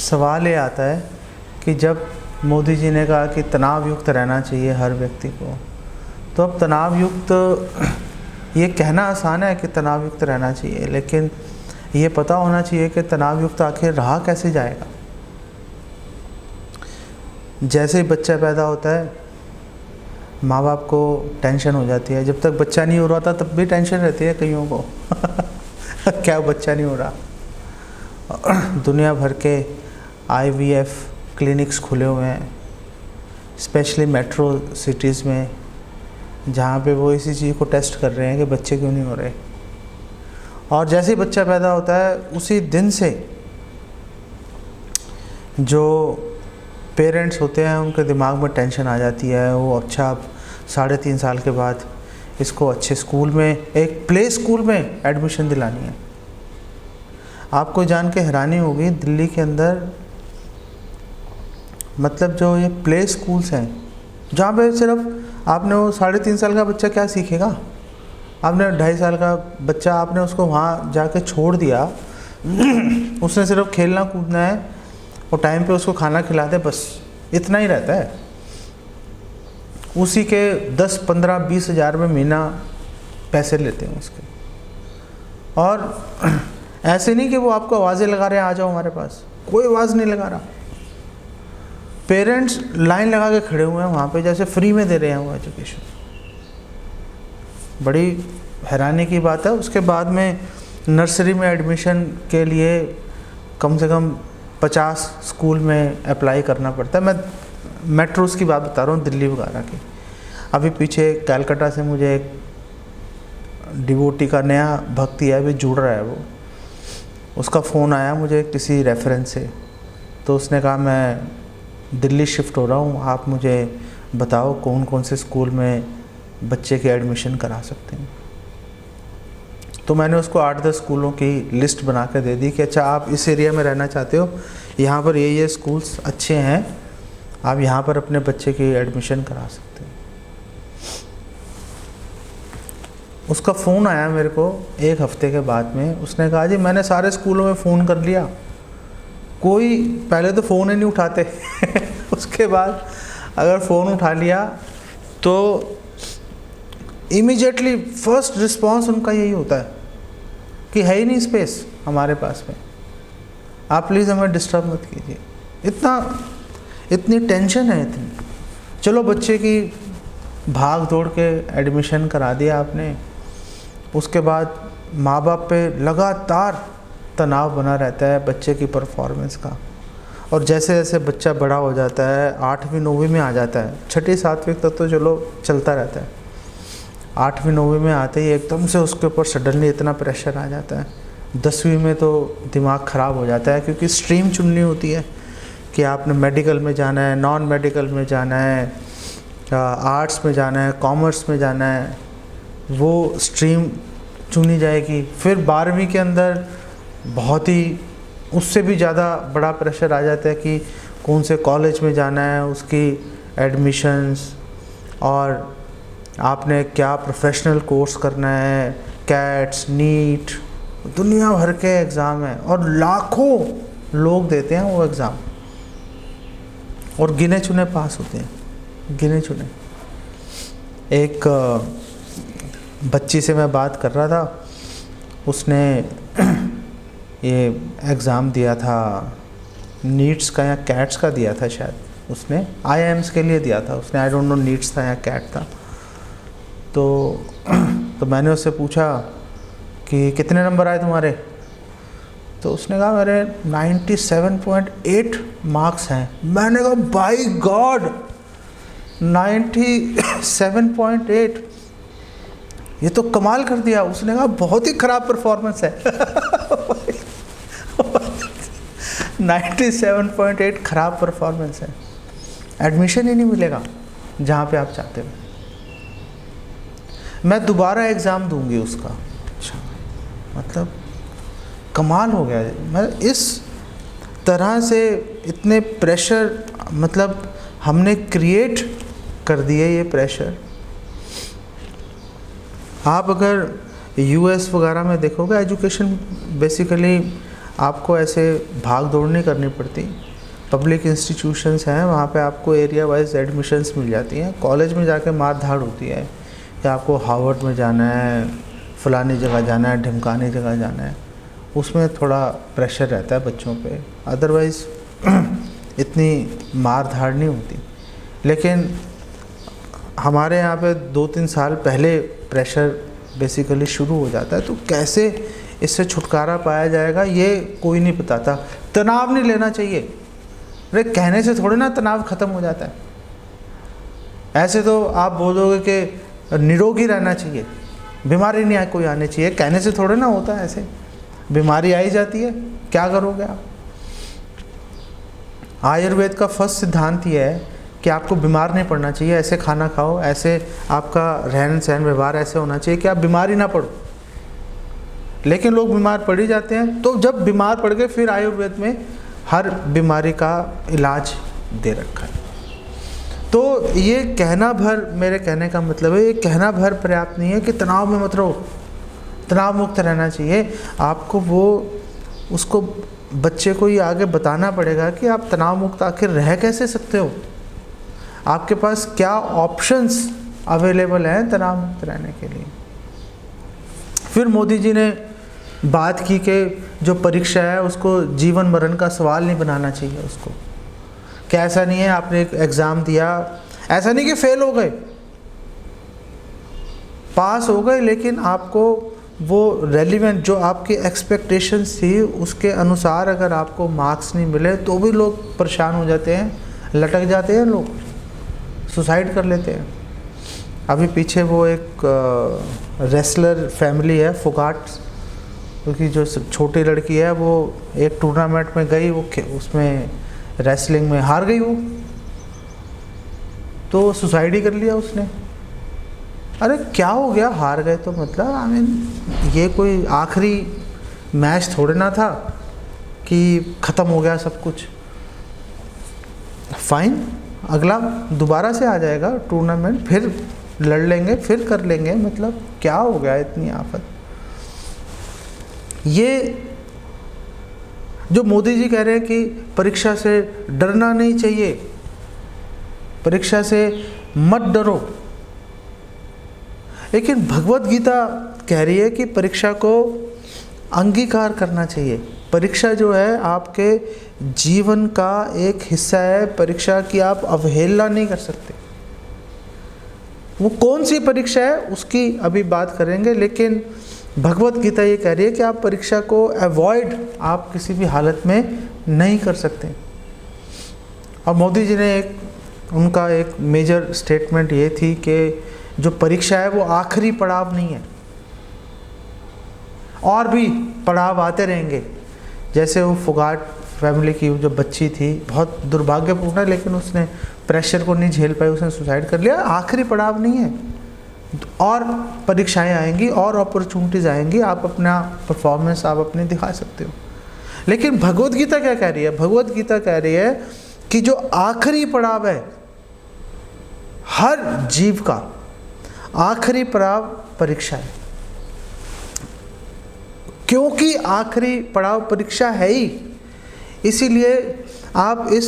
सवाल ये आता है कि जब मोदी जी ने कहा कि तनाव युक्त रहना चाहिए हर व्यक्ति को, तो अब तनाव युक्त, ये कहना आसान है कि तनाव युक्त रहना चाहिए, लेकिन ये पता होना चाहिए कि तनाव युक्त आखिर रहा कैसे जाएगा। जैसे ही बच्चा पैदा होता है माँ बाप को टेंशन हो जाती है, जब तक बच्चा नहीं हो रहा था तब भी टेंशन रहती है कईयों को क्या बच्चा नहीं हो रहा। दुनिया भर के IVF क्लिनिक्स खुले हुए हैं, स्पेशली मेट्रो सिटीज़ में, जहाँ पे वो इसी चीज़ को टेस्ट कर रहे हैं कि बच्चे क्यों नहीं हो रहे। और जैसे ही बच्चा पैदा होता है उसी दिन से जो पेरेंट्स होते हैं उनके दिमाग में टेंशन आ जाती है। वो अच्छा 3.5 साल के बाद इसको अच्छे स्कूल में, एक प्ले स्कूल में एडमिशन दिलानी है। आपको जान के हैरानी होगी, दिल्ली के अंदर मतलब जो ये प्ले स्कूल्स हैं जहाँ पे सिर्फ आपने वो 3.5 साल का बच्चा क्या सीखेगा, आपने 2.5 साल का बच्चा आपने उसको वहाँ जाके छोड़ दिया उसने सिर्फ खेलना कूदना है और टाइम पे उसको खाना खिला दे, बस इतना ही रहता है। उसी के 10, 15, 20 हज़ार में महीना पैसे लेते हैं उसके। और ऐसे नहीं कि वो आपको आवाज़ें लगा रहे हैं आ जाओ हमारे पास, कोई आवाज़ नहीं लगा रहा। पेरेंट्स लाइन लगा के खड़े हुए हैं वहाँ पे, जैसे फ्री में दे रहे हैं वो एजुकेशन। बड़ी हैरानी की बात है। उसके बाद में नर्सरी में एडमिशन के लिए कम से कम 50 स्कूल में अप्लाई करना पड़ता है। मैं मेट्रोज़ की बात बता रहा हूँ, दिल्ली वगैरह की। अभी पीछे कलकत्ता से मुझे एक डिवोटी का नया भक्ति है, अभी जुड़ रहा है वो, उसका फ़ोन आया मुझे किसी रेफरेंस से, तो उसने कहा मैं दिल्ली शिफ्ट हो रहा हूँ, आप मुझे बताओ कौन कौन से स्कूल में बच्चे के एडमिशन करा सकते हैं। तो मैंने उसको 8-10 स्कूलों की लिस्ट बना के दे दी कि अच्छा आप इस एरिया में रहना चाहते हो, यहाँ पर ये स्कूल्स अच्छे हैं, आप यहाँ पर अपने बच्चे की एडमिशन करा सकते हैं। उसका फ़ोन आया मेरे को 1 हफ्ते के बाद में, उसने कहा जी मैंने सारे स्कूलों में फ़ोन कर लिया, कोई पहले तो फ़ोन ही नहीं उठाते उसके बाद अगर फ़ोन उठा लिया तो इमीडिएटली फर्स्ट रिस्पांस उनका यही होता है कि है ही नहीं स्पेस हमारे पास में, आप प्लीज़ हमें डिस्टर्ब मत कीजिए। इतनी टेंशन है इतनी। चलो बच्चे की भाग दौड़ के एडमिशन करा दिया आपने, उसके बाद माँ बाप पे लगातार तनाव बना रहता है बच्चे की परफॉर्मेंस का। और जैसे जैसे बच्चा बड़ा हो जाता है, 8वीं 9वीं में आ जाता है, 6ठी 7वीं तक तो चलो चलता रहता है, 8वीं 9वीं में आते ही एकदम से उसके ऊपर सडनली इतना प्रेशर आ जाता है। 10वीं में तो दिमाग ख़राब हो जाता है, क्योंकि स्ट्रीम चुननी होती है कि आपने मेडिकल में जाना है, नॉन मेडिकल में जाना है, आर्ट्स में जाना है, कॉमर्स में जाना है, वो स्ट्रीम चुनी जाएगी। फिर 12वीं के अंदर बहुत ही उससे भी ज़्यादा बड़ा प्रेशर आ जाता है कि कौन से कॉलेज में जाना है, उसकी एडमिशन्स, और आपने क्या प्रोफेशनल कोर्स करना है, कैट्स, नीट, दुनिया भर के एग्ज़ाम हैं और लाखों लोग देते हैं वो एग्ज़ाम और गिने चुने पास होते हैं, गिने चुने। एक बच्ची से मैं बात कर रहा था, उसने ये एग्ज़ाम दिया था नीट्स का या कैट्स का दिया था शायद, उसने IIMs के लिए दिया था उसने, आई डोंट नो नीट्स था या कैट था। तो मैंने उससे पूछा कि कितने नंबर आए तुम्हारे, तो उसने कहा मेरे 97.8 मार्क्स हैं। मैंने कहा बाय गॉड 97.8, ये तो कमाल कर दिया। उसने कहा बहुत ही ख़राब परफॉर्मेंस है 97.8 ख़राब परफॉर्मेंस है, एडमिशन ही नहीं मिलेगा जहाँ पे आप चाहते हो। मैं दोबारा एग्ज़ाम दूंगी उसका। अच्छा, मतलब कमाल हो गया। मैं इस तरह से इतने प्रेशर, मतलब हमने क्रिएट कर दिए ये प्रेशर। आप अगर US वगैरह में देखोगे, एजुकेशन बेसिकली आपको ऐसे भाग दौड़ नहीं करनी पड़ती। पब्लिक इंस्टीट्यूशंस हैं, वहाँ पे आपको एरिया वाइज एडमिशन्स मिल जाती हैं। कॉलेज में जाके मार धाड़ होती है कि आपको हार्वर्ड में जाना है, फ़लानी जगह जाना है, ढिमकानी जगह जाना है, उसमें थोड़ा प्रेशर रहता है बच्चों पे। अदरवाइज़ इतनी मार धाड़ नहीं होती। लेकिन हमारे यहाँ पे 2-3 साल पहले प्रेशर बेसिकली शुरू हो जाता है। तो कैसे इससे छुटकारा पाया जाएगा ये कोई नहीं बताता। तनाव नहीं लेना चाहिए। अरे कहने से थोड़ी ना तनाव ख़त्म हो जाता है। ऐसे तो आप बोलोगे कि निरोगी रहना चाहिए, बीमारी नहीं कोई आनी चाहिए, कहने से थोड़े ना होता है। ऐसे बीमारी आई जाती है, क्या करोगे आप? आयुर्वेद का फर्स्ट सिद्धांत ये है कि आपको बीमार नहीं पड़ना चाहिए। ऐसे खाना खाओ, ऐसे आपका रहन सहन व्यवहार ऐसे होना चाहिए कि आप बीमार ही ना पड़ो। लेकिन लोग बीमार पड़ ही जाते हैं। तो जब बीमार पड़ गए, फिर आयुर्वेद में हर बीमारी का इलाज दे रखा है। तो ये कहना भर, मेरे कहने का मतलब है, ये कहना भर पर्याप्त नहीं है कि तनाव में मत रहो, तनाव मुक्त रहना चाहिए। आपको वो उसको बच्चे को ये आगे बताना पड़ेगा कि आप तनाव मुक्त आखिर रह कैसे सकते हो, आपके पास क्या ऑप्शंस अवेलेबल हैं तनाव मुक्त रहने के लिए। फिर मोदी जी ने बात की कि जो परीक्षा है उसको जीवन मरण का सवाल नहीं बनाना चाहिए उसको। कि ऐसा नहीं है आपने एक एग्ज़ाम दिया, ऐसा नहीं कि फेल हो गए, पास हो गए, लेकिन आपको वो रेलिवेंट जो आपकी एक्सपेक्टेशंस थी उसके अनुसार अगर आपको मार्क्स नहीं मिले तो भी लोग परेशान हो जाते हैं, लटक जाते हैं, लोग सुसाइड कर लेते हैं। अभी पीछे वो एक रेसलर फैमिली है, फोगाट, क्योंकि जो छोटी लड़की है वो एक टूर्नामेंट में गई, वो उसमें रेसलिंग में हार गई, वो तो सुसाइड ही कर लिया उसने। अरे क्या हो गया, हार गए तो मतलब आई मीन ये कोई आखिरी मैच थोड़े ना था कि ख़त्म हो गया सब कुछ। फाइन, अगला दोबारा से आ जाएगा टूर्नामेंट, फिर लड़ लेंगे, फिर कर लेंगे, मतलब क्या हो गया इतनी आफत। ये जो मोदी जी कह रहे हैं कि परीक्षा से डरना नहीं चाहिए, परीक्षा से मत डरो, लेकिन भगवत गीता कह रही है कि परीक्षा को अंगीकार करना चाहिए। परीक्षा जो है आपके जीवन का एक हिस्सा है, परीक्षा की आप अवहेलना नहीं कर सकते। वो कौन सी परीक्षा है उसकी अभी बात करेंगे, लेकिन भगवत गीता ये कह रही है कि आप परीक्षा को अवॉइड आप किसी भी हालत में नहीं कर सकते। और मोदी जी ने उनका एक मेजर स्टेटमेंट ये थी कि जो परीक्षा है वो आखिरी पड़ाव नहीं है, और भी पड़ाव आते रहेंगे। जैसे वो फोगाट फैमिली की जो बच्ची थी, बहुत दुर्भाग्यपूर्ण है, लेकिन उसने प्रेशर को नहीं झेल पाई, उसने सुसाइड कर लिया। आखिरी पड़ाव नहीं है, और परीक्षाएं आएंगी और अपॉर्चुनिटीज़ आएंगी, आप अपना परफॉर्मेंस आप अपनी दिखा सकते हो। लेकिन भगवत गीता क्या कह रही है? भगवत गीता कह रही है कि जो आखिरी पड़ाव है हर जीव का, आखिरी पड़ाव परीक्षा है। क्योंकि आखिरी पड़ाव परीक्षा है ही, इसीलिए आप इस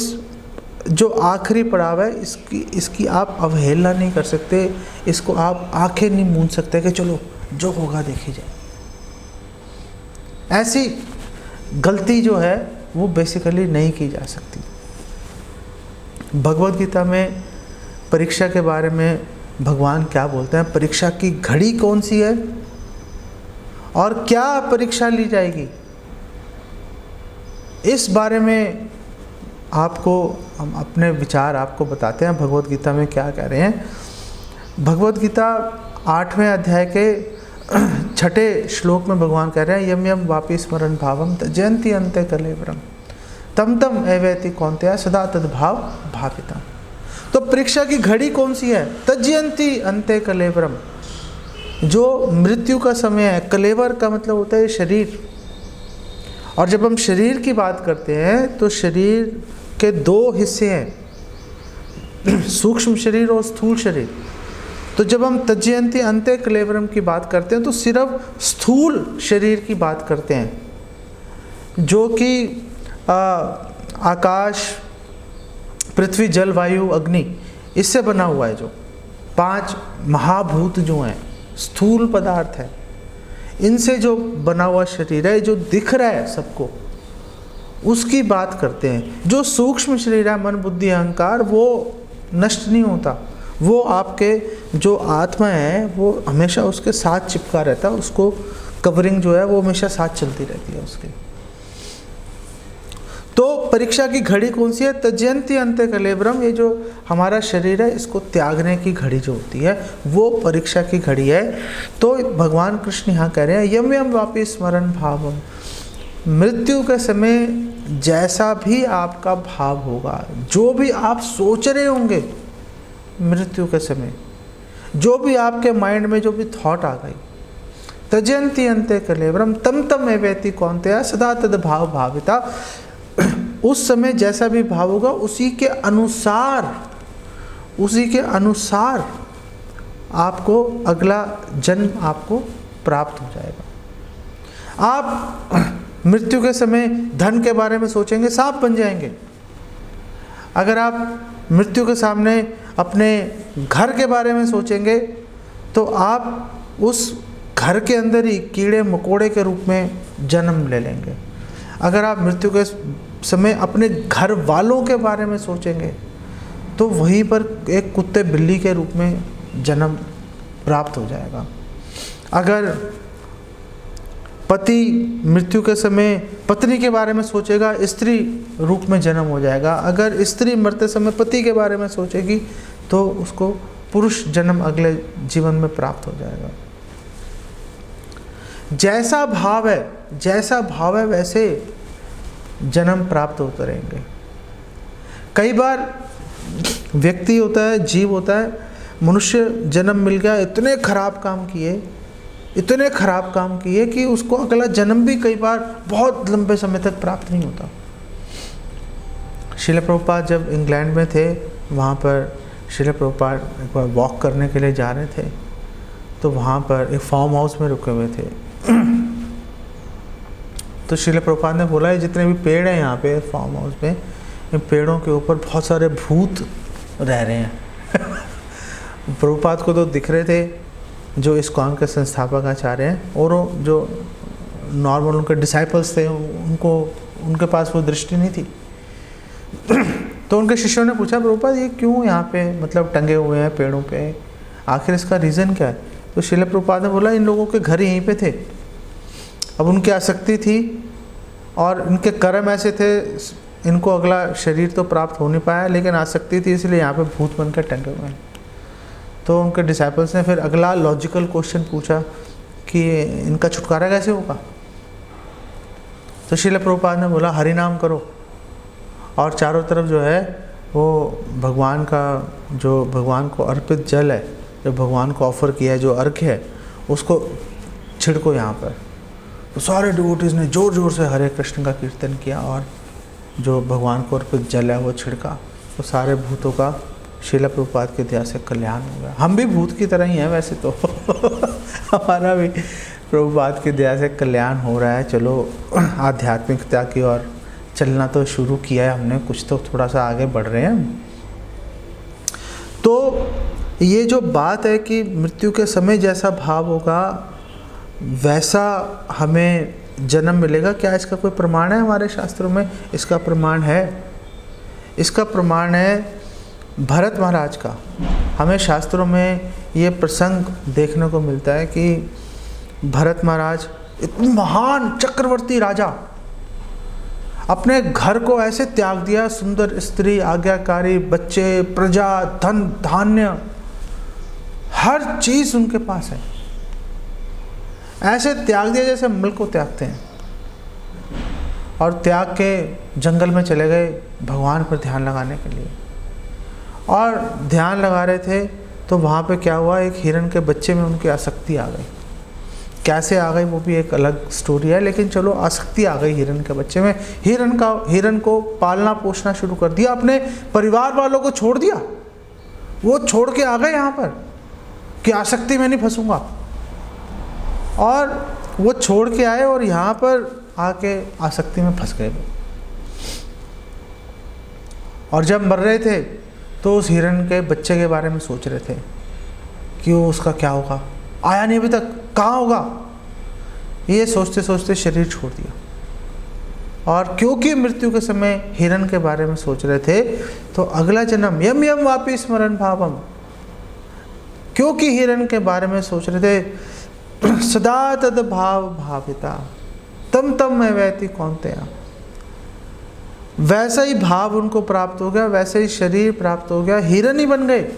जो आखिरी पड़ाव है इसकी आप अवहेलना नहीं कर सकते, इसको आप आंखें नहीं मूंद सकते कि चलो जो होगा देखी जाए। ऐसी गलती जो है वो बेसिकली नहीं की जा सकती। भगवत गीता में परीक्षा के बारे में भगवान क्या बोलते हैं? परीक्षा की घड़ी कौन सी है और क्या परीक्षा ली जाएगी, इस बारे में आपको हम अपने विचार आपको बताते हैं। भगवत गीता में क्या कह रहे हैं? भगवत गीता 8वें अध्याय के 6ठे श्लोक में भगवान कह रहे हैं, यम यम वापि स्मरण भावम जयंती अंते कलेवरम तम तम एवेति कौन्तेय सदा तद्भाव भाविता। तो परीक्षा की घड़ी कौन सी है? तज्जयंती अंते कलेवरम, जो मृत्यु का समय है। कलेवर का मतलब होता है शरीर, और जब हम शरीर की बात करते हैं तो शरीर के दो हिस्से हैं, सूक्ष्म शरीर और स्थूल शरीर। तो जब हम तज्जयंती अंते कलेवरम की बात करते हैं तो सिर्फ स्थूल शरीर की बात करते हैं। जो कि आकाश, पृथ्वी, जल, वायु, अग्नि, इससे बना हुआ है, जो 5 महाभूत जो हैं, स्थूल पदार्थ है, इनसे जो बना हुआ शरीर है, जो दिख रहा है सबको, उसकी बात करते हैं। जो सूक्ष्म शरीर है, मन, बुद्धि, अहंकार, वो नष्ट नहीं होता, वो आपके जो आत्मा है वो हमेशा उसके साथ चिपका रहता है, उसको कवरिंग जो है वो हमेशा साथ चलती रहती है उसके। तो परीक्षा की घड़ी कौन सी है? त्यजन्ति अन्ते कलेवरम, ये जो हमारा शरीर है इसको त्यागने की घड़ी जो होती है वो परीक्षा की घड़ी है। तो भगवान कृष्ण यहाँ कह रहे हैं यम यम वापि स्मरण भावम, मृत्यु के समय जैसा भी आपका भाव होगा, जो भी आप सोच रहे होंगे मृत्यु के समय, जो भी आपके माइंड में जो भी थॉट आ गई, त्यजन्ति अन्ते कलेवरम तम तम एवेति कौन्तेय सदा तद भाव भाविता, उस समय जैसा भी भाव होगा उसी के अनुसार आपको अगला जन्म आपको प्राप्त हो जाएगा। आप मृत्यु के समय धन के बारे में सोचेंगे, सांप बन जाएंगे। अगर आप मृत्यु के सामने अपने घर के बारे में सोचेंगे तो आप उस घर के अंदर ही कीड़े मकोड़े के रूप में जन्म ले लेंगे। अगर आप मृत्यु के समय अपने घर वालों के बारे में सोचेंगे तो वहीं पर एक कुत्ते बिल्ली के रूप में जन्म प्राप्त हो जाएगा। अगर पति मृत्यु के समय पत्नी के बारे में सोचेगा, स्त्री रूप में जन्म हो जाएगा। अगर स्त्री मरते समय पति के बारे में सोचेगी तो उसको पुरुष जन्म अगले जीवन में प्राप्त हो जाएगा। जैसा भाव है वैसे जन्म प्राप्त होते रहेंगे। कई बार व्यक्ति होता है, जीव होता है, मनुष्य जन्म मिल गया, इतने खराब काम किए कि उसको अगला जन्म भी कई बार बहुत लंबे समय तक प्राप्त नहीं होता। श्रील प्रभुपाद जब इंग्लैंड में थे, वहाँ पर श्रील प्रभुपाद एक बार वॉक करने के लिए जा रहे थे, तो वहाँ पर एक फार्म हाउस में रुके हुए थे। तो श्रील प्रभुपाद ने बोला, जितने भी पेड़ हैं यहाँ पे फार्म हाउस में, इन पेड़ों के ऊपर बहुत सारे भूत रह रहे हैं। प्रभुपाद को तो दिख रहे थे, जो इस्कॉन के संस्थापक आचार्य हैं, और जो नॉर्मल उनके डिसाइपल्स थे उनके पास वो दृष्टि नहीं थी। तो उनके शिष्यों ने पूछा, प्रभुपाद ये क्यों यहाँ पे मतलब टंगे हुए हैं पेड़ों पे, आखिर इसका रीज़न क्या है? तो श्रील प्रभुपाद ने बोला, इन लोगों के घर यहीं पे थे, अब उनकी आसक्ति थी और इनके कर्म ऐसे थे, इनको अगला शरीर तो प्राप्त हो नहीं पाया, लेकिन आसक्ति थी इसलिए यहाँ पे भूत बनकर टंगे हुए हैं। तो उनके डिसाइपल्स ने फिर अगला लॉजिकल क्वेश्चन पूछा कि इनका छुटकारा कैसे होगा? तो श्रील प्रभुपाद ने बोला, हरि नाम करो और चारों तरफ जो है वो भगवान का, जो भगवान को अर्पित जल है, जो भगवान को ऑफर किया है, जो अर्घ्य है, उसको छिड़को यहाँ पर। तो सारे डिवोटीज़ ने ज़ोर ज़ोर से हरे कृष्ण का कीर्तन किया और जो भगवान को अर्पित जल है वो छिड़का, तो सारे भूतों का श्रील प्रभुपाद के दया से कल्याण हो गया। हम भी भूत की तरह ही हैं वैसे तो। हमारा भी प्रभुपाद की दया से कल्याण हो रहा है। चलो आध्यात्मिकता की ओर चलना तो शुरू किया है हमने, कुछ तो थोड़ा सा आगे बढ़ रहे हैं। तो ये जो बात है कि मृत्यु के समय जैसा भाव होगा वैसा हमें जन्म मिलेगा, क्या इसका कोई प्रमाण है हमारे शास्त्रों में? इसका प्रमाण है, इसका प्रमाण है भरत महाराज का। हमें शास्त्रों में ये प्रसंग देखने को मिलता है कि भरत महाराज इतने महान चक्रवर्ती राजा, अपने घर को ऐसे त्याग दिया, सुंदर स्त्री, आज्ञाकारी बच्चे, प्रजा, धन धान्य, हर चीज़ उनके पास है, ऐसे त्याग दिया जैसे मिल्क को त्यागते हैं, और त्याग के जंगल में चले गए भगवान पर ध्यान लगाने के लिए। और ध्यान लगा रहे थे तो वहाँ पे क्या हुआ, एक हिरण के बच्चे में उनकी आसक्ति आ गई। कैसे आ गई वो भी एक अलग स्टोरी है, लेकिन चलो आसक्ति आ गई हिरण के बच्चे में। हिरण को पालना पोसना शुरू कर दिया, अपने परिवार वालों को छोड़ दिया, वो छोड़ के आ गए यहाँ पर कि आसक्ति में नहीं फंसूंगा। और वो छोड़ के आए और यहाँ पर आके आसक्ति में फंस गए। और जब मर रहे थे तो उस हिरण के बच्चे के बारे में सोच रहे थे कि वो उसका क्या होगा, आया नहीं अभी तक, कहाँ होगा। ये सोचते सोचते शरीर छोड़ दिया। और क्योंकि मृत्यु के समय हिरण के बारे में सोच रहे थे तो अगला जन्म यम यम वापि स्मरण भावम, क्योंकि हिरण के बारे में सोच रहे थे सदा तद भाव भाविता तम तम में वैति कौन्तेय, वैसा ही भाव उनको प्राप्त हो गया, वैसे ही शरीर प्राप्त हो गया, हिरण ही बन गए।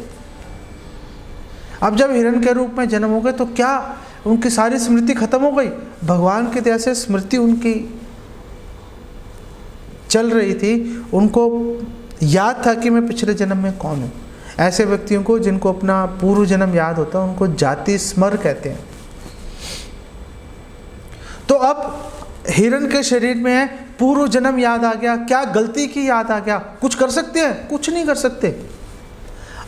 अब जब हिरण के रूप में जन्म हो गए तो क्या उनकी सारी स्मृति खत्म हो गई? भगवान की जैसे स्मृति उनकी चल रही थी, उनको याद था कि मैं पिछले जन्म में कौन हूँ। ऐसे व्यक्तियों को जिनको अपना पूर्व जन्म याद होता है उनको जाति स्मर कहते हैं। तो अब हिरण के शरीर में है, पूर्व जन्म याद आ गया, क्या गलती की याद आ गया, कुछ कर सकते हैं? कुछ नहीं कर सकते।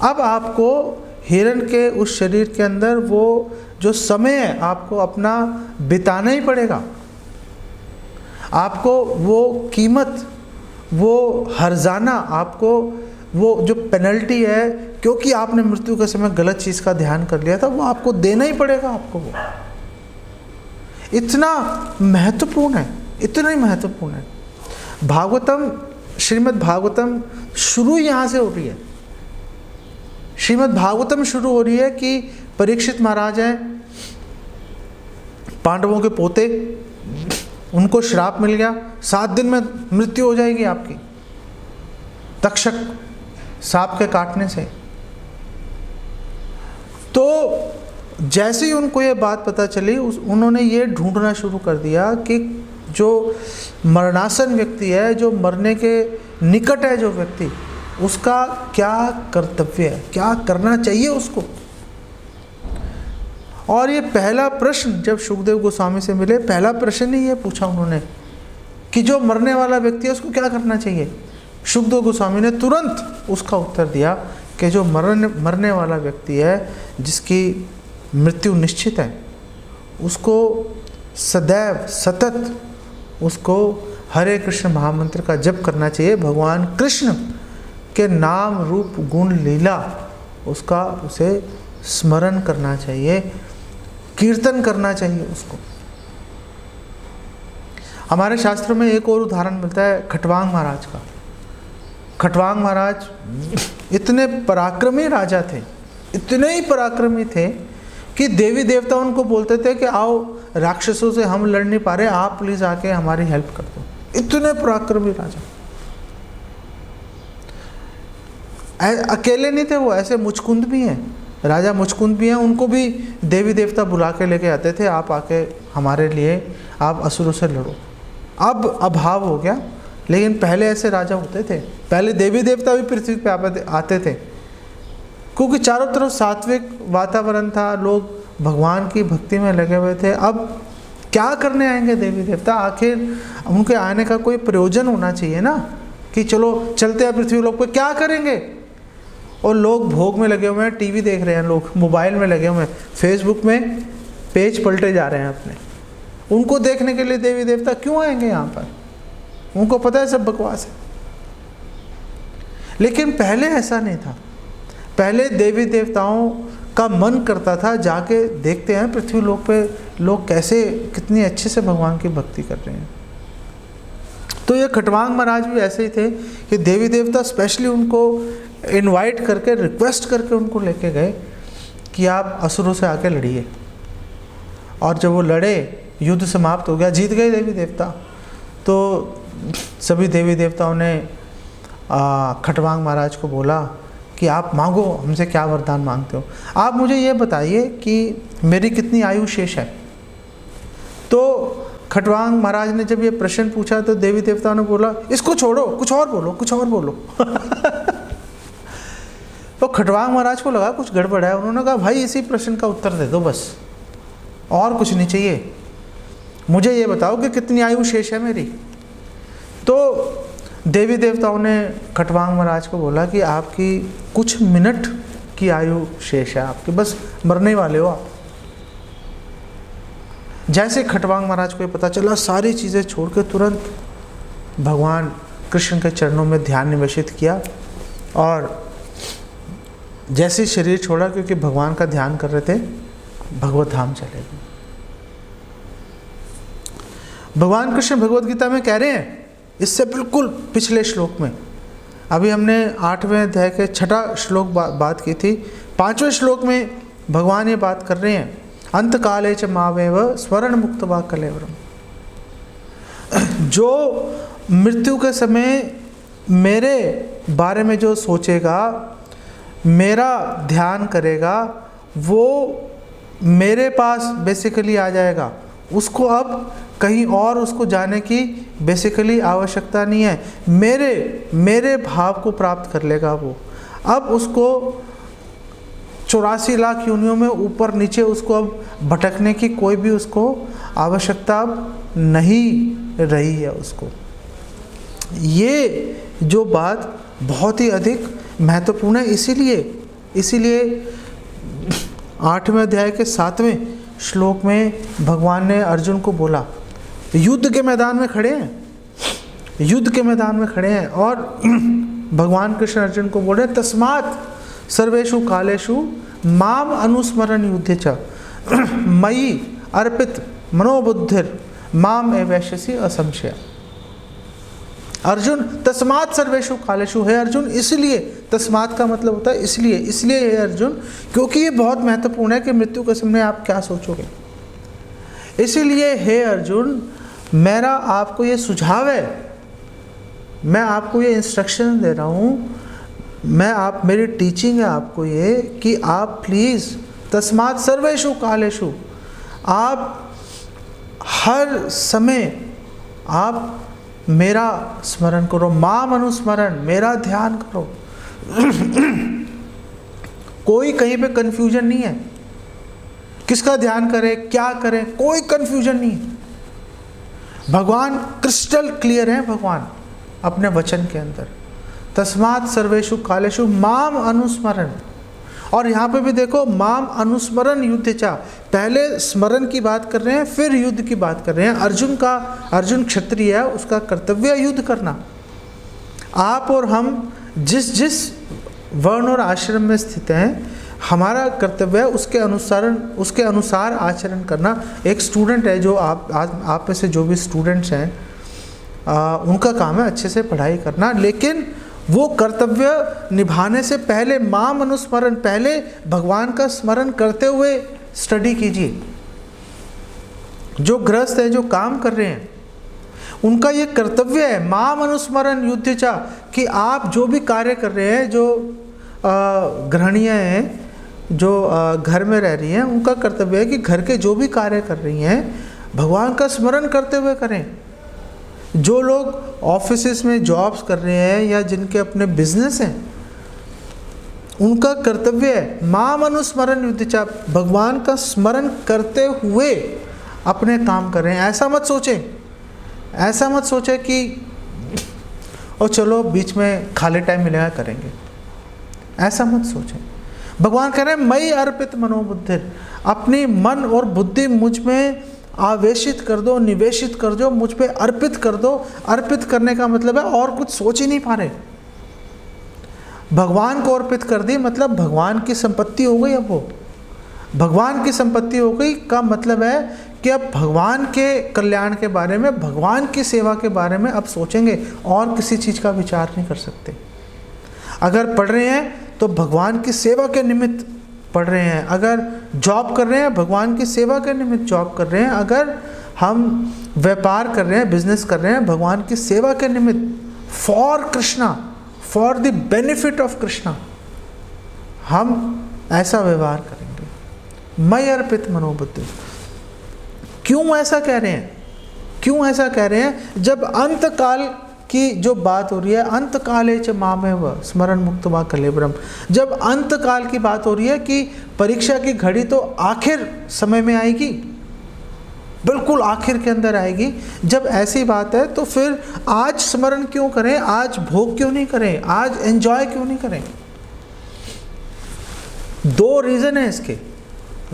अब आपको हिरण के उस शरीर के अंदर वो जो समय है आपको अपना बिताना ही पड़ेगा। आपको वो कीमत, वो हर्जाना, आपको वो जो पेनल्टी है क्योंकि आपने मृत्यु के समय गलत चीज़ का ध्यान कर लिया था, वो आपको देना ही पड़ेगा। आपको वो इतना महत्वपूर्ण है, इतना ही महत्वपूर्ण है। भागवतम, श्रीमद् भागवतम शुरू यहाँ से हो रही है। श्रीमद् भागवतम शुरू हो रही है कि परीक्षित महाराज हैं, पांडवों के पोते, उनको श्राप मिल गया, 7 दिन में मृत्यु हो जाएगी आपकी तक्षक सांप के काटने से। तो जैसे ही उनको ये बात पता चली उन्होंने ये ढूंढना शुरू कर दिया कि जो मरणासन व्यक्ति है, जो मरने के निकट है जो व्यक्ति, उसका क्या कर्तव्य है, क्या करना चाहिए उसको। और ये पहला प्रश्न जब शुकदेव गोस्वामी से मिले, पहला प्रश्न ही ये पूछा उन्होंने कि जो मरने वाला व्यक्ति है उसको क्या करना चाहिए। शुकदेव गोस्वामी ने तुरंत उसका उत्तर दिया कि जो मरने वाला व्यक्ति है, जिसकी मृत्यु निश्चित है, उसको सदैव सतत उसको हरे कृष्ण महामंत्र का जप करना चाहिए। भगवान कृष्ण के नाम रूप गुण लीला उसका उसे स्मरण करना चाहिए, कीर्तन करना चाहिए उसको। हमारे शास्त्रों में एक और उदाहरण मिलता है खटवांग महाराज का। खटवांग महाराज इतने पराक्रमी राजा थे, इतने ही पराक्रमी थे कि देवी देवता उनको बोलते थे कि आओ, राक्षसों से हम लड़ नहीं पा रहे, आप प्लीज आके हमारी हेल्प कर दो। इतने पराक्रमी राजा। अकेले नहीं थे वो, ऐसे मुचकुंद भी हैं, राजा मुचकुंद भी हैं, उनको भी देवी देवता बुला के लेके आते थे, आप आके हमारे लिए, आप असुरों से लड़ो। अब अभाव हो गया, लेकिन पहले ऐसे राजा होते थे। पहले देवी देवता भी पृथ्वी पे आते थे, क्योंकि चारों तरफ सात्विक वातावरण था, लोग भगवान की भक्ति में लगे हुए थे। अब क्या करने आएंगे देवी देवता, आखिर उनके आने का कोई प्रयोजन होना चाहिए ना, कि चलो चलते हैं पृथ्वी लोग पे, क्या करेंगे। और लोग भोग में लगे हुए हैं, टीवी देख रहे हैं, लोग मोबाइल में लगे हुए हैं, फेसबुक में पेज पलटे जा रहे हैं अपने। उनको देखने के लिए देवी देवता क्यों आएंगे यहाँ पर, उनको पता है सब बकवास है। लेकिन पहले ऐसा नहीं था। पहले देवी देवताओं का मन करता था जाके देखते हैं पृथ्वी लोक पे लोग कैसे, कितनी अच्छे से भगवान की भक्ति कर रहे हैं। तो ये खटवांग महाराज भी ऐसे ही थे कि देवी देवता स्पेशली उनको इनवाइट करके, रिक्वेस्ट करके उनको लेके गए कि आप असुरों से आके लड़िए। और जब वो लड़े, युद्ध समाप्त हो गया, जीत गए देवी देवता। तो सभी देवी देवताओं ने खटवांग महाराज को बोला कि आप मांगो, हमसे क्या वरदान मांगते हो। आप मुझे ये बताइए कि मेरी कितनी आयु शेष है। तो खटवांग महाराज ने जब ये प्रश्न पूछा तो देवी देवताओं ने बोला, इसको छोड़ो, कुछ और बोलो, कुछ और बोलो। तो खटवांग महाराज को लगा कुछ गड़बड़ है। उन्होंने कहा, भाई इसी प्रश्न का उत्तर दे दो बस, और कुछ नहीं चाहिए, मुझे ये बताओ कि कितनी आयु शेष है मेरी। तो देवी देवताओं ने खटवांग महाराज को बोला कि आपकी कुछ मिनट की आयु शेष है आपकी, बस मरने वाले हो आप। जैसे खटवांग महाराज को ये पता चला, सारी चीज़ें छोड़ के तुरंत भगवान कृष्ण के चरणों में ध्यान निवेशित किया और जैसे शरीर छोड़ा, क्योंकि भगवान का ध्यान कर रहे थे, भगवत धाम चले गए। भगवान कृष्ण भगवत गीता में कह रहे हैं, इससे बिल्कुल पिछले श्लोक में, अभी हमने 8वें अध्याय के 6ठा श्लोक बात की थी, 5वें श्लोक में भगवान ये बात कर रहे हैं, अंत काले च मावेव स्वर्ण मुक्त वा कलेवरम। जो मृत्यु के समय मेरे बारे में जो सोचेगा, मेरा ध्यान करेगा, वो मेरे पास बेसिकली आ जाएगा। उसको अब कहीं और उसको जाने की बेसिकली आवश्यकता नहीं है, मेरे भाव को प्राप्त कर लेगा वो। अब उसको 84 लाख योनियों में ऊपर नीचे उसको अब भटकने की कोई भी उसको आवश्यकता अब नहीं रही है उसको। ये जो बात बहुत ही अधिक महत्वपूर्ण है। इसीलिए 8वें अध्याय के 7वें श्लोक में भगवान ने अर्जुन को बोला, युद्ध के मैदान में खड़े हैं और भगवान कृष्ण अर्जुन को बोल रहे, तस्मात् सर्वेषु कालेषु माम अनुस्मरण युद्धे च मयि अर्पित मनोबुद्धिर माम एवैष्यसि असंशय। अर्जुन, तस्मात् सर्वेषु कालेषु है अर्जुन, इसलिए, तस्मात् का मतलब होता है इसलिए है अर्जुन, क्योंकि ये बहुत महत्वपूर्ण है कि मृत्यु के समय आप क्या सोचोगे। इसीलिए हे अर्जुन, मेरा आपको ये सुझाव है, मैं आपको ये इंस्ट्रक्शन दे रहा हूँ, मेरी टीचिंग है आपको ये कि आप प्लीज़ तस्मात् सर्वेषु कालेषु, आप हर समय आप मेरा स्मरण करो, माम अनुस्मरण, मेरा ध्यान करो। कोई कहीं पे कंफ्यूजन नहीं है, किसका ध्यान करें, क्या करें, कोई कंफ्यूजन नहीं है। भगवान क्रिस्टल क्लियर है, भगवान अपने वचन के अंदर, तस्मात् सर्वेषु कालेषु माम अनुस्मरण। और यहाँ पे भी देखो, माम अनुस्मरण युद्ध चा, पहले स्मरण की बात कर रहे हैं, फिर युद्ध की बात कर रहे हैं। अर्जुन क्षत्रिय है, उसका कर्तव्य है युद्ध करना। आप और हम जिस वर्ण और आश्रम में स्थित हैं, हमारा कर्तव्य है उसके अनुसार आचरण करना। एक स्टूडेंट है, जो आप में से जो भी स्टूडेंट्स हैं, उनका काम है अच्छे से पढ़ाई करना, लेकिन वो कर्तव्य निभाने से पहले माम अनुस्मरण, पहले भगवान का स्मरण करते हुए स्टडी कीजिए। जो गृहस्थ है, जो काम कर रहे हैं, उनका ये कर्तव्य है माम अनुस्मरण युद्ध चा, कि आप जो भी कार्य कर रहे हैं, जो गृहिणियाँ हैं, जो घर में रह रही हैं, उनका कर्तव्य है कि घर के जो भी कार्य कर रही हैं भगवान का स्मरण करते हुए करें। जो लोग ऑफिसेस में जॉब्स कर रहे हैं या जिनके अपने बिजनेस हैं, उनका कर्तव्य है माम अनुस्मरण युद्ध चा, भगवान का स्मरण करते हुए अपने काम कर रहे हैं। ऐसा मत सोचें कि और चलो बीच में खाली टाइम मिलेगा करेंगे, ऐसा मत सोचें। भगवान कह रहे हैं मयि अर्पित मनोबुद्धिर, अपनी मन और बुद्धि मुझ में आवेशित कर दो, निवेशित कर दो, मुझ पे अर्पित कर दो। अर्पित करने का मतलब है और कुछ सोच ही नहीं पा रहे, भगवान को अर्पित कर दी, मतलब भगवान की संपत्ति हो गई। अब वो भगवान की संपत्ति हो गई का मतलब है कि अब भगवान के कल्याण के बारे में, भगवान की सेवा के बारे में अब सोचेंगे, और किसी चीज़ का विचार नहीं कर सकते। अगर पढ़ रहे हैं तो भगवान की सेवा के निमित्त पढ़ रहे हैं, अगर जॉब कर रहे हैं भगवान की सेवा के निमित्त जॉब कर रहे हैं, अगर हम व्यापार कर रहे हैं, बिजनेस कर रहे हैं भगवान की सेवा के निमित्त, for Krishna, for the benefit of Krishna, हम ऐसा व्यवहार करेंगे। मयि अर्पित मनोबुद्धि। क्यों ऐसा कह रहे हैं? जब अंत काल की जो बात हो रही है, अंत काले च मामेव स्मरण मुक्त वा कलेवरम, जब अंत काल की बात हो रही है कि परीक्षा की घड़ी तो आखिर समय में आएगी, बिल्कुल आखिर के अंदर आएगी। जब ऐसी बात है तो फिर आज स्मरण क्यों करें, आज भोग क्यों नहीं करें, आज एंजॉय क्यों नहीं करें? दो रीज़न है इसके,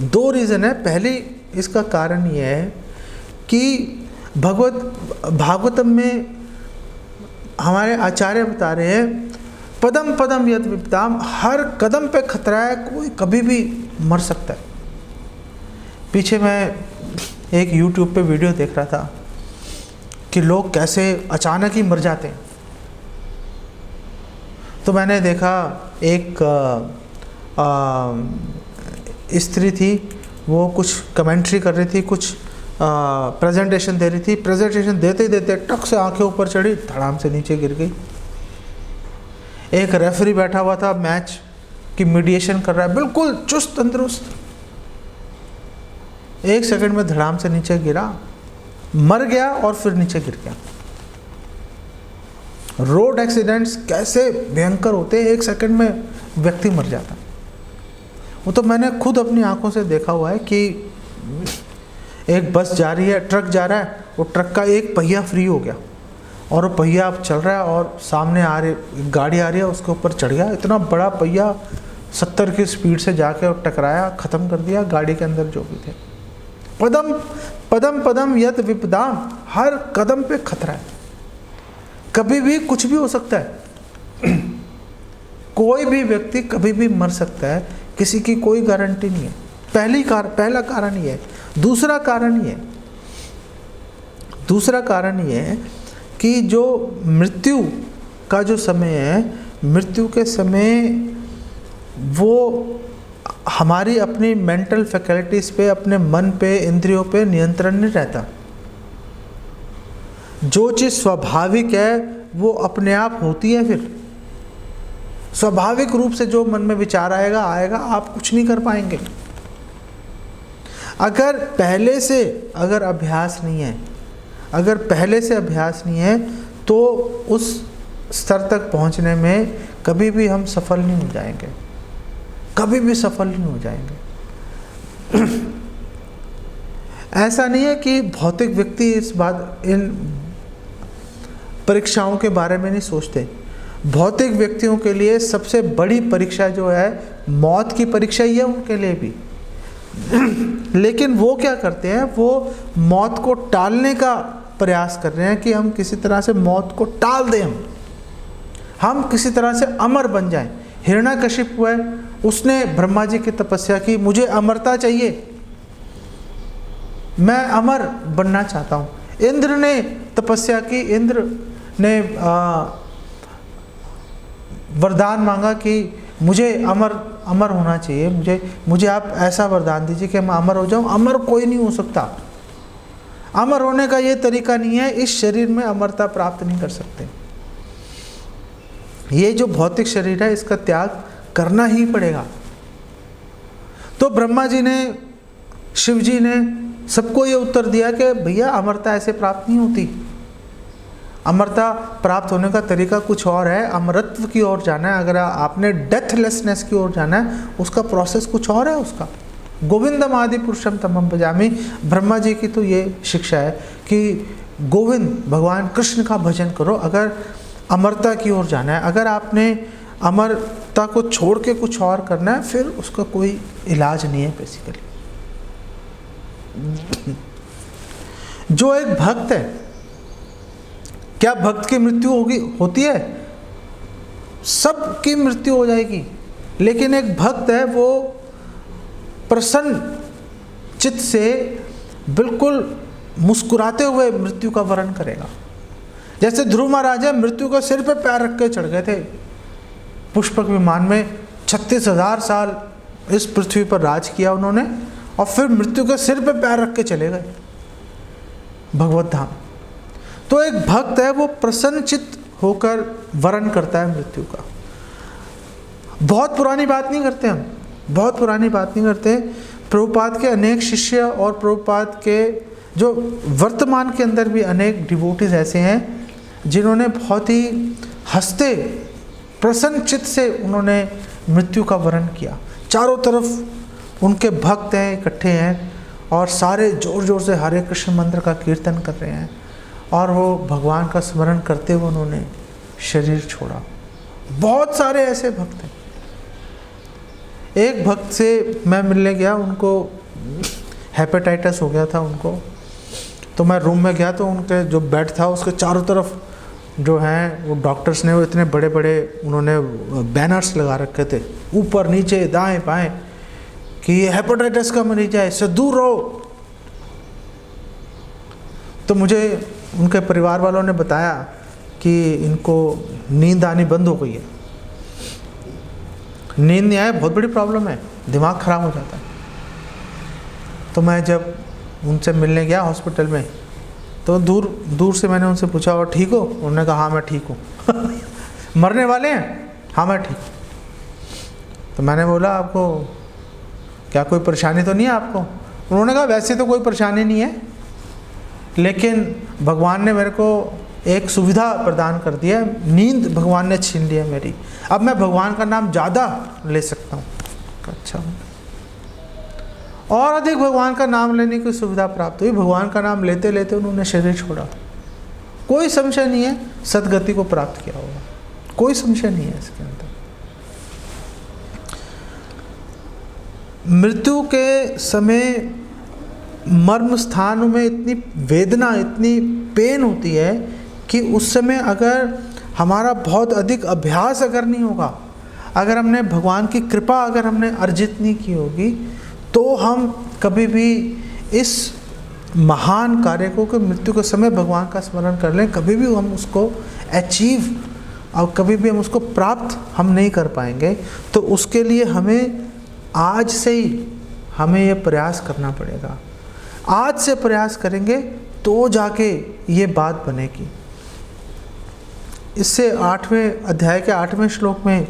दो रीज़न है। पहली इसका कारण ये है कि भागवतम में हमारे आचार्य बता रहे हैं, पदम पदम यद विपदाम, हर कदम पे खतरा है, कोई कभी भी मर सकता है। पीछे मैं एक YouTube पे वीडियो देख रहा था कि लोग कैसे अचानक ही मर जाते हैं। तो मैंने देखा एक स्त्री थी, वो कुछ कमेंट्री कर रही थी, कुछ प्रेजेंटेशन दे रही थी। प्रेजेंटेशन देते देते टक से आंखें ऊपर चढ़ी, धड़ाम से नीचे गिर गई। एक रेफरी बैठा हुआ था, मैच की मीडिएशन कर रहा है, बिल्कुल चुस्त तंदुरुस्त, 1 सेकंड में धड़ाम से नीचे गिरा, मर गया और फिर नीचे गिर गया। रोड एक्सीडेंट्स कैसे भयंकर होते हैं, 1 सेकंड में व्यक्ति मर जाता। वो तो मैंने खुद अपनी आंखों से देखा हुआ है कि एक बस जा रही है, ट्रक जा रहा है, वो ट्रक का एक पहिया फ्री हो गया और वो पहिया अब चल रहा है और सामने आ रही गाड़ी आ रही है, उसके ऊपर चढ़ गया। इतना बड़ा पहिया 70 की स्पीड से जाके और टकराया, ख़त्म कर दिया गाड़ी के अंदर जो भी थे। पदम पदम पदम यद विपदाम, हर कदम पे खतरा है, कभी भी कुछ भी हो सकता है। कोई भी व्यक्ति कभी भी मर सकता है, किसी की कोई गारंटी नहीं है। पहला कारण ये है। दूसरा कारण ये है कि जो मृत्यु का जो समय है, मृत्यु के समय वो हमारी अपनी मेंटल फैकल्टीज पे, अपने मन पे, इंद्रियों पे नियंत्रण नहीं रहता। जो चीज़ स्वाभाविक है वो अपने आप होती है। फिर स्वाभाविक रूप से जो मन में विचार आएगा, आप कुछ नहीं कर पाएंगे। अगर पहले से अभ्यास नहीं है तो उस स्तर तक पहुंचने में कभी भी हम सफल नहीं हो जाएंगे, ऐसा नहीं है कि भौतिक व्यक्ति इन परीक्षाओं के बारे में नहीं सोचते। भौतिक व्यक्तियों के लिए सबसे बड़ी परीक्षा जो है मौत की परीक्षा ही है उनके लिए भी। लेकिन वो क्या करते हैं, वो मौत को टालने का प्रयास कर रहे हैं कि हम किसी तरह से मौत को टाल दें, हम किसी तरह से अमर बन जाएं। हिरण्यकशिपु है, उसने ब्रह्मा जी की तपस्या की, मुझे अमरता चाहिए, मैं अमर बनना चाहता हूँ। इंद्र ने तपस्या की, इंद्र ने वरदान मांगा कि मुझे अमर होना चाहिए, मुझे आप ऐसा वरदान दीजिए कि मैं अमर हो जाऊं। अमर कोई नहीं हो सकता, अमर होने का ये तरीका नहीं है, इस शरीर में अमरता प्राप्त नहीं कर सकते। ये जो भौतिक शरीर है इसका त्याग करना ही पड़ेगा। तो ब्रह्मा जी ने, शिव जी ने सबको ये उत्तर दिया कि भैया अमरता ऐसे प्राप्त नहीं होती, अमरता प्राप्त होने का तरीका कुछ और है, अमरत्व की ओर जाना है। अगर आपने डेथलेसनेस की ओर जाना है, उसका प्रोसेस कुछ और है उसका। गोविंदम आदि पुरुषम तमम भजामि, ब्रह्मा जी की तो ये शिक्षा है कि गोविंद भगवान कृष्ण का भजन करो अगर अमरता की ओर जाना है। अगर आपने अमरता को छोड़ के कुछ और करना है, फिर उसका कोई इलाज नहीं है बेसिकली। जो एक भक्त है, क्या भक्त की मृत्यु होती है? सबकी मृत्यु हो जाएगी, लेकिन एक भक्त है वो प्रसन्न चित्त से बिल्कुल मुस्कुराते हुए मृत्यु का वरण करेगा। जैसे ध्रुव महाराज मृत्यु को सिर पे पैर रख के चढ़ गए थे पुष्पक विमान में, 36,000 साल इस पृथ्वी पर राज किया उन्होंने, और फिर मृत्यु के सिर पे पैर रख के चले गए भगवत धाम। तो एक भक्त है वो प्रसन्नचित्त होकर वरण करता है मृत्यु का। बहुत पुरानी बात नहीं करते हम, बहुत पुरानी बात नहीं करते। प्रभुपाद के अनेक शिष्य और प्रभुपाद के जो वर्तमान के अंदर भी अनेक डिवोटीज ऐसे हैं जिन्होंने बहुत ही हंसते प्रसन्नचित्त से उन्होंने मृत्यु का वरण किया। चारों तरफ उनके भक्त हैं, इकट्ठे हैं, और सारे जोर जोर से हरे कृष्ण मंत्र का कीर्तन कर रहे हैं, और वो भगवान का स्मरण करते हुए उन्होंने शरीर छोड़ा। बहुत सारे ऐसे भक्त हैं। एक भक्त से मैं मिलने गया, उनको हेपेटाइटिस हो गया था उनको, तो मैं रूम में गया तो उनके जो बेड था उसके चारों तरफ जो हैं वो डॉक्टर्स ने वो इतने बड़े बड़े उन्होंने बैनर्स लगा रखे थे ऊपर नीचे दाएं बाएं कि ये हेपेटाइटिस का मरीज है, इससे दूर रहो। तो मुझे उनके परिवार वालों ने बताया कि इनको नींद आनी बंद हो गई है, नींद नहीं आए, बहुत बड़ी प्रॉब्लम है, दिमाग ख़राब हो जाता है। तो मैं जब उनसे मिलने गया हॉस्पिटल में तो दूर से मैंने उनसे पूछा और ठीक हो? उन्होंने कहा हाँ मैं ठीक हूँ। मरने वाले हैं? हाँ मैं ठीक हूँ। तो मैंने बोला आपको क्या कोई परेशानी तो नहीं है आपको? उन्होंने कहा वैसे तो कोई परेशानी नहीं है, लेकिन भगवान ने मेरे को एक सुविधा प्रदान कर दिया है, नींद भगवान ने छीन लिया मेरी, अब मैं भगवान का नाम ज़्यादा ले सकता हूँ। अच्छा, और अधिक भगवान का नाम लेने की सुविधा प्राप्त हुई। भगवान का नाम लेते लेते उन्होंने शरीर छोड़ा। कोई संशय नहीं है सदगति को प्राप्त किया होगा, कोई संशय नहीं है इसके अंदर। मृत्यु के समय मर्म स्थानों में इतनी वेदना, इतनी पेन होती है कि उस समय अगर हमारा बहुत अधिक अभ्यास अगर नहीं होगा, अगर हमने भगवान की कृपा अगर हमने अर्जित नहीं की होगी, तो हम कभी भी इस महान कार्य को कि मृत्यु के समय भगवान का स्मरण कर लें, कभी भी हम उसको अचीव और कभी भी हम उसको प्राप्त हम नहीं कर पाएंगे। तो उसके लिए हमें आज से ही हमें ये प्रयास करना पड़ेगा। आज से प्रयास करेंगे तो जाके ये बात बनेगी। इससे 8वें अध्याय के 8वें श्लोक में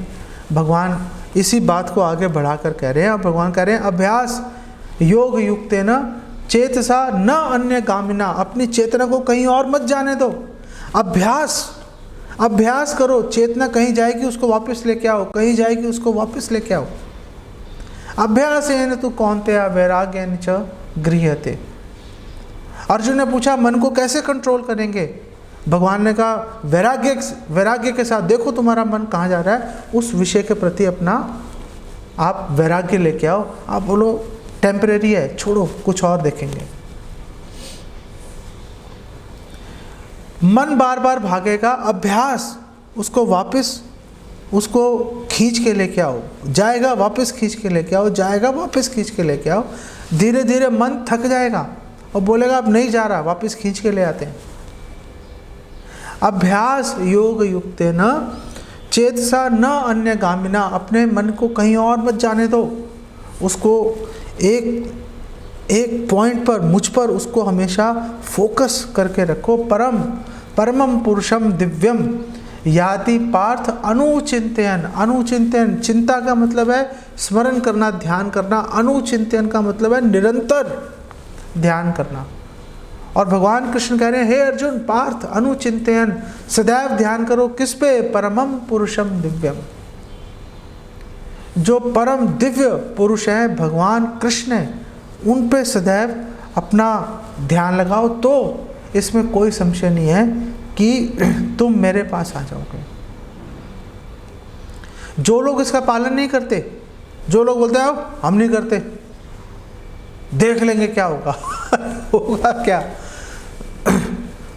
भगवान इसी बात को आगे बढ़ाकर कह रहे हैं। और भगवान कह रहे हैं अभ्यास योग युक्तेन चेतसा न अन्य गामिना, अपनी चेतना को कहीं और मत जाने दो। अभ्यास करो, चेतना कहीं जाएगी उसको वापस लेके आओ, कहीं जाएगी उसको वापस लेके आओ। अभ्यासेन तु कौन्तेय वैराग्येन च गृह्यते। अर्जुन ने पूछा मन को कैसे कंट्रोल करेंगे? भगवान ने कहा वैराग्य के साथ देखो तुम्हारा मन कहाँ जा रहा है, उस विषय के प्रति अपना आप वैराग्य लेके आओ। आप बोलो टेम्परेरी है, छोड़ो, कुछ और देखेंगे। मन बार बार भागेगा, अभ्यास उसको वापस उसको खींच के लेके आओ, जाएगा वापस खींच के लेके आओ, जाएगा वापस खींच के लेके आओ। धीरे धीरे मन थक जाएगा और बोलेगा अब नहीं जा रहा, वापस खींच के ले आते हैं। अभ्यास योग युक्तेन चेतसा न अन्य गामिना, अपने मन को कहीं और मत जाने दो, उसको एक पॉइंट पर, मुझ पर उसको हमेशा फोकस करके रखो। परमम पुरुषम दिव्यम याति पार्थ अनुचिंतन। चिंता का मतलब है स्मरण करना, ध्यान करना। अनुचिंतन का मतलब है निरंतर ध्यान करना। और भगवान कृष्ण कह रहे हैं हे अर्जुन पार्थ अनुचिंतन, सदैव ध्यान करो किस पे? परमम पुरुषम दिव्यम। जो परम दिव्य पुरुष है भगवान कृष्ण है, उन पे सदैव अपना ध्यान लगाओ। तो इसमें कोई संशय नहीं है कि तुम मेरे पास आ जाओगे। जो लोग इसका पालन नहीं करते, जो लोग बोलते हैं हम नहीं करते, देख लेंगे क्या होगा होगा क्या?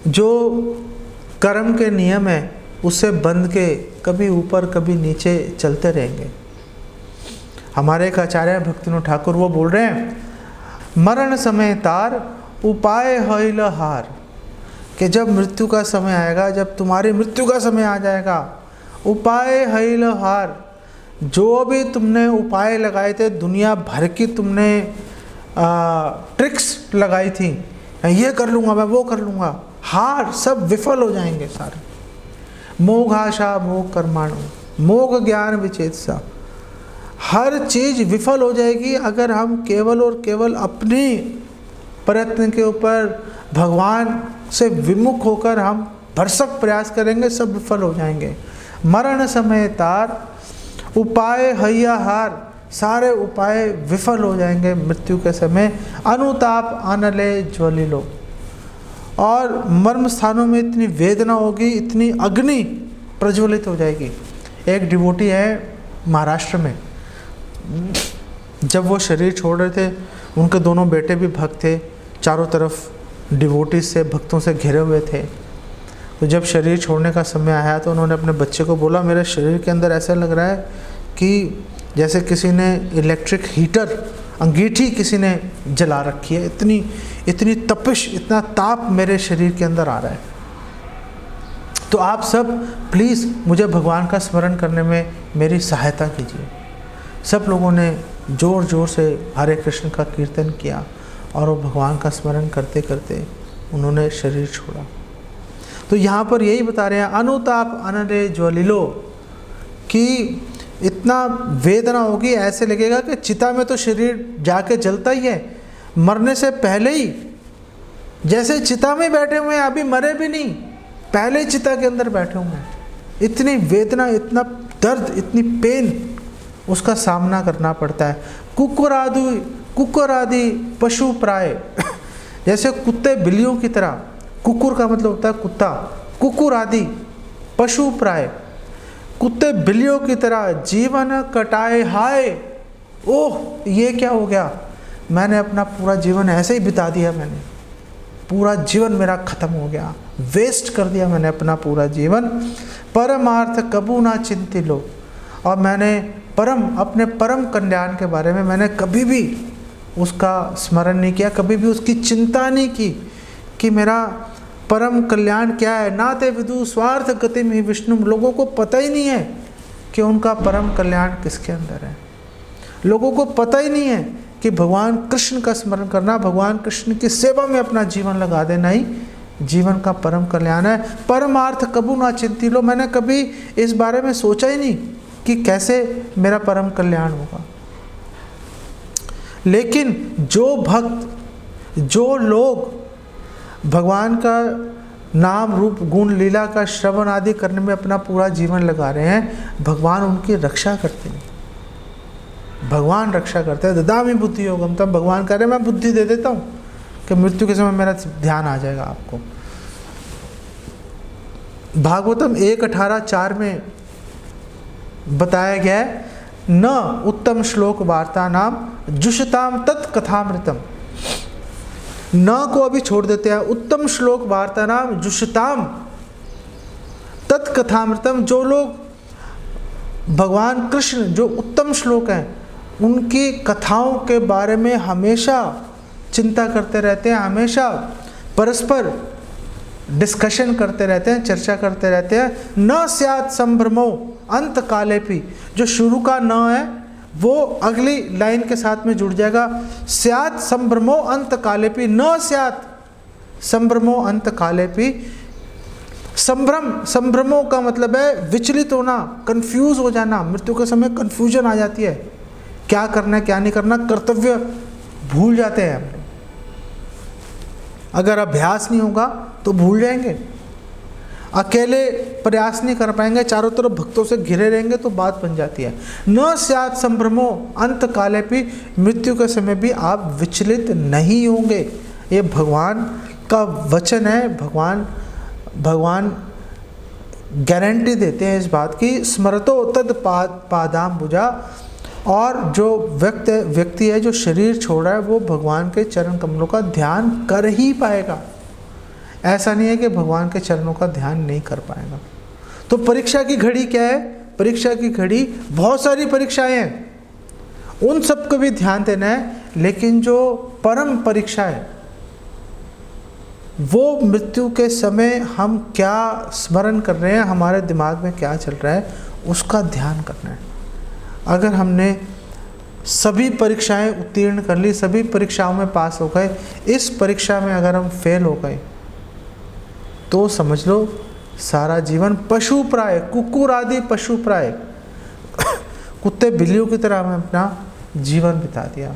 जो कर्म के नियम है उससे बंध के कभी ऊपर कभी नीचे चलते रहेंगे। हमारे एक आचार्य भक्तिनोद ठाकुर वो बोल रहे हैं मरण समय तार उपाय हईल हार, कि जब मृत्यु का समय आएगा, जब तुम्हारी मृत्यु का समय आ जाएगा, उपाय हईल हार, जो भी तुमने उपाय लगाए थे, दुनिया भर की तुमने ट्रिक्स लगाई थी, ये कर लूँगा मैं, वो कर लूँगा, हार सब विफल हो जाएंगे सारे। मोघाशा मोघ कर्माणु मोघ ज्ञान विचेतसा, हर चीज़ विफल हो जाएगी अगर हम केवल और केवल अपने प्रयत्न के ऊपर भगवान से विमुख होकर हम भरसक प्रयास करेंगे, सब विफल हो जाएंगे। मरण समय तार उपाय हैया हार, सारे उपाय विफल हो जाएंगे मृत्यु के समय। अनुताप आनले ज्वलिलो, और मर्म स्थानों में इतनी वेदना होगी, इतनी अग्नि प्रज्वलित हो जाएगी। एक डिवोटी है महाराष्ट्र में, जब वो शरीर छोड़ रहे थे, उनके दोनों बेटे भी भक्त थे, चारों तरफ डिवोटीज से, भक्तों से घिरे हुए थे। तो जब शरीर छोड़ने का समय आया तो उन्होंने अपने बच्चे को बोला, मेरे शरीर के अंदर ऐसा लग रहा है कि जैसे किसी ने इलेक्ट्रिक हीटर, अंगीठी किसी ने जला रखी है, इतनी तपिश, इतना ताप मेरे शरीर के अंदर आ रहा है। तो आप सब प्लीज़ मुझे भगवान का स्मरण करने में मेरी सहायता कीजिए। सब लोगों ने ज़ोर ज़ोर से हरे कृष्ण का कीर्तन किया और वो भगवान का स्मरण करते करते उन्होंने शरीर छोड़ा। तो यहाँ पर यही बता रहे हैं, अनुताप अनरे ज्वलिलो, कि इतना वेदना होगी, ऐसे लगेगा कि चिता में तो शरीर जाके जलता ही है, मरने से पहले ही, जैसे चिता में बैठे हुए हैं, अभी मरे भी नहीं, पहले ही चिता के अंदर बैठे हुए हैं। इतनी वेदना, इतना दर्द, इतनी पेन उसका सामना करना पड़ता है। कुकुर आदि पशु प्राय, जैसे कुत्ते बिल्लियों की तरह, कुकुर का मतलब होता है कुत्ता, कुकुर आदि पशु प्राय, कुत्ते बिल्लियों की तरह जीवन कटाए हाय। ओह, ये क्या हो गया, मैंने अपना पूरा जीवन ऐसे ही बिता दिया, मैंने पूरा जीवन मेरा खत्म हो गया, वेस्ट कर दिया मैंने अपना पूरा जीवन। परमार्थ कबू ना चिंती लो, और मैंने अपने परम कल्याण के बारे में मैंने कभी भी उसका स्मरण नहीं किया, कभी भी उसकी चिंता नहीं की कि मेरा परम कल्याण क्या है। ना ते विदु स्वार्थ गति में विष्णु, लोगों को पता ही नहीं है कि उनका परम कल्याण किसके अंदर है। लोगों को पता ही नहीं है कि भगवान कृष्ण का स्मरण करना, भगवान कृष्ण की सेवा में अपना जीवन लगा देना ही जीवन का परम कल्याण है। परमार्थ कबू ना चिंती लो, मैंने कभी इस बारे में सोचा ही नहीं कि कैसे मेरा परम कल्याण होगा। लेकिन जो भक्त, जो लोग भगवान का नाम रूप गुण लीला का श्रवण आदि करने में अपना पूरा जीवन लगा रहे हैं, भगवान उनकी रक्षा करते हैं, भगवान रक्षा करते हैं। ददामि बुद्धि योगम, तब भगवान कह रहे मैं बुद्धि दे देता हूँ कि मृत्यु के समय मेरा ध्यान आ जाएगा आपको। भागवतम 1:18-4 में बताया गया है, न उत्तम श्लोक वार्ता नाम जुषताम तत्कथामृतम। न को अभी छोड़ देते हैं, उत्तम श्लोक वार्ता नाम जुषताम तत्कथामृतम। जो लोग भगवान कृष्ण जो उत्तम श्लोक हैं उनकी कथाओं के बारे में हमेशा चिंता करते रहते हैं, हमेशा परस्पर डिस्कशन करते रहते हैं, चर्चा करते रहते हैं। न स्यात् संभ्रमो अंत काले भी, जो शुरू का न है वो अगली लाइन के साथ में जुड़ जाएगा। स्यात् संभ्रमो अंत काले भी, न स्यात् संभ्रमो अंत काले भी। संभ्रमों का मतलब है विचलित होना, कंफ्यूज हो जाना। मृत्यु के समय कंफ्यूजन आ जाती है, क्या करना है क्या नहीं करना, कर्तव्य भूल जाते हैं हम लोग। अगर अभ्यास नहीं होगा तो भूल जाएंगे, अकेले प्रयास नहीं कर पाएंगे, चारों तरफ भक्तों से घिरे रहेंगे तो बात बन जाती है। न स्यात् संभ्रमो अंत काले भी, मृत्यु के समय भी आप विचलित नहीं होंगे। ये भगवान का वचन है, भगवान गारंटी देते हैं इस बात की। स्मरतो तद पादाम्बुजा, और जो व्यक्ति है जो शरीर छोड़ रहा है वो भगवान के चरण कमलों का ध्यान कर ही पाएगा। ऐसा नहीं है कि भगवान के चरणों का ध्यान नहीं कर पाएगा। तो परीक्षा की घड़ी क्या है? परीक्षा की घड़ी, बहुत सारी परीक्षाएं हैं, उन सब को भी ध्यान देना है। लेकिन जो परम परीक्षा है वो मृत्यु के समय हम क्या स्मरण कर रहे हैं, हमारे दिमाग में क्या चल रहा है, उसका ध्यान करना है। अगर हमने सभी परीक्षाएं उत्तीर्ण कर ली, सभी परीक्षाओं में पास हो गए, इस परीक्षा में अगर हम फेल हो गए तो समझ लो सारा जीवन पशु प्राय, कुकुर आदि पशु प्राय, कुत्ते बिल्लियों की तरह हमें अपना जीवन बिता दिया।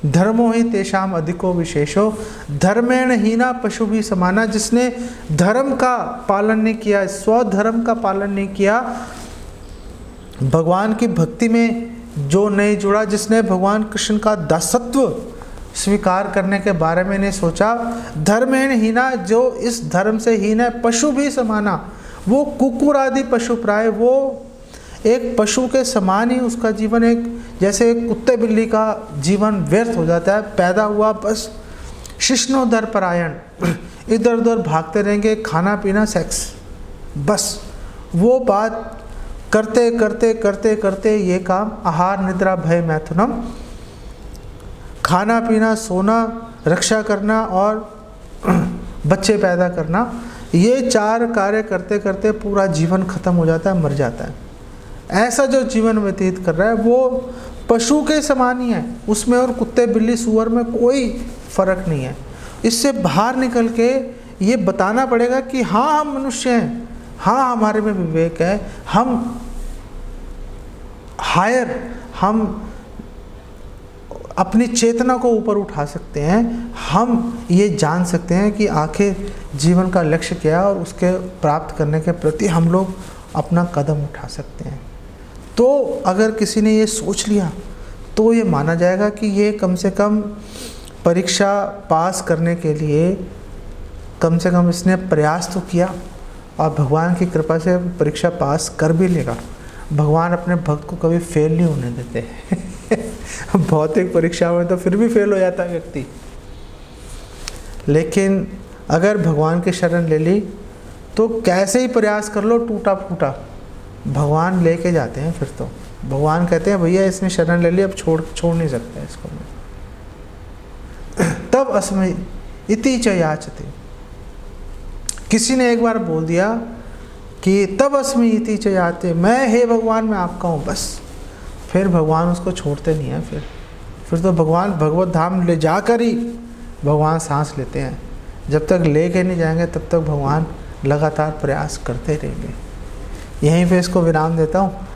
धर्मो ही तेषाम अधिको विशेषो धर्मेण हीना पशु भी समाना। जिसने धर्म का पालन नहीं किया, स्वधर्म का पालन नहीं किया, भगवान की भक्ति में जो नहीं जुड़ा, जिसने भगवान कृष्ण का दासत्व स्वीकार करने के बारे में नहीं सोचा, धर्मेण हीना, जो इस धर्म से हीन है, पशु भी समाना, वो कुकुर आदि पशु प्राय, वो एक पशु के समान ही उसका जीवन, एक जैसे एक कुत्ते बिल्ली का जीवन व्यर्थ हो जाता है। पैदा हुआ, बस शिष्णोदर परायण, इधर उधर भागते रहेंगे, खाना पीना सेक्स, बस वो बात करते करते करते करते ये काम, आहार निद्रा भय मैथुनम, खाना पीना सोना रक्षा करना और बच्चे पैदा करना, ये 4 कार्य करते करते पूरा जीवन खत्म हो जाता है, मर जाता है। ऐसा जो जीवन व्यतीत कर रहा है वो पशु के समान ही है, उसमें और कुत्ते बिल्ली सूअर में कोई फर्क नहीं है। इससे बाहर निकल के ये बताना पड़ेगा कि हाँ हम मनुष्य हैं, हाँ हमारे में विवेक है, हम हायर, हम अपनी चेतना को ऊपर उठा सकते हैं, हम ये जान सकते हैं कि आखिर जीवन का लक्ष्य क्या है और उसके प्राप्त करने के प्रति हम लोग अपना कदम उठा सकते हैं। तो अगर किसी ने ये सोच लिया तो ये माना जाएगा कि ये कम से कम परीक्षा पास करने के लिए कम से कम इसने प्रयास तो किया और भगवान की कृपा से परीक्षा पास कर भी लेगा। भगवान अपने भक्त को कभी फेल नहीं होने देते भौतिक परीक्षा में तो फिर भी फेल हो जाता है व्यक्ति, लेकिन अगर भगवान की शरण ले ली तो कैसे ही प्रयास कर लो टूटा फूटा भगवान लेके जाते हैं। फिर तो भगवान कहते हैं भैया इसने शरण ले ली, अब छोड़ नहीं सकता इसको मैं। तब अस्मै इति च याचते, किसी ने एक बार बोल दिया कि तब अस्मै इति च याचते, मैं हे भगवान मैं आपका हूँ, बस फिर भगवान उसको छोड़ते नहीं हैं। फिर तो भगवान भगवत धाम ले जाकर ही भगवान सांस लेते हैं। जब तक लेके नहीं जाएंगे तब तक भगवान लगातार प्रयास करते रहेंगे। यहीं पे इसको विराम देता हूँ।